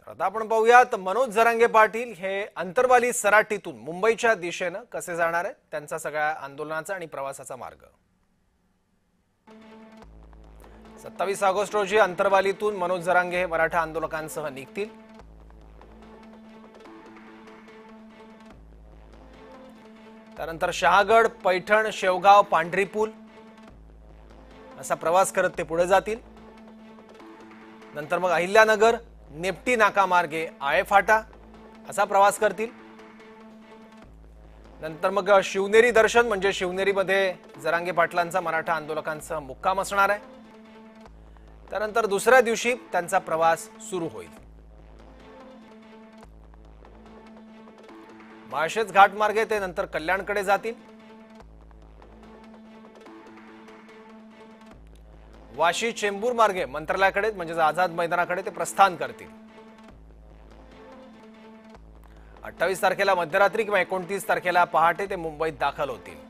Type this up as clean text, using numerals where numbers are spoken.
आता आपण पाहूयात मनोज जरांगे पाटील हे अंतरवाली सराटीतून मुंबईच्या दिशेने कसे जाणार आहेत, त्यांचा सगळ्या आंदोलनाचा आणि प्रवासाचा मार्ग। 27 ऑगस्ट रोजी अंतरवालीतून मनोज जरांगे हे मराठा आंदोलकांसह निघतील। त्यानंतर शहागड, पैठण, शेवगाव, पांढरीपूल असा प्रवास करत ते पुढे जातील। नंतर मग अहिल्यानगर, नेप्टी नाका मार्गे आळे फाटा असा प्रवास करतील। नंतर मग शिवनेरी दर्शन म्हणजे शिवनेरीमध्ये जरांगे पाटलांचा मराठा आंदोलकांसह मुक्काम असणार आहे। त्यानंतर दुसऱ्या दिवशी त्यांचा प्रवास सुरू होईल। माळशेज घाट मार्गे ते नंतर कल्याणकडे जातील। वाशी, चेंबूर मार्गे मंत्रालयाकडे म्हणजे आझाद मैदानाकडे ते प्रस्थान करतील। 28 तारखेला मध्यरात्री किंवा 29 तारखेला पहाटे ते मुंबईत दाखल होतील।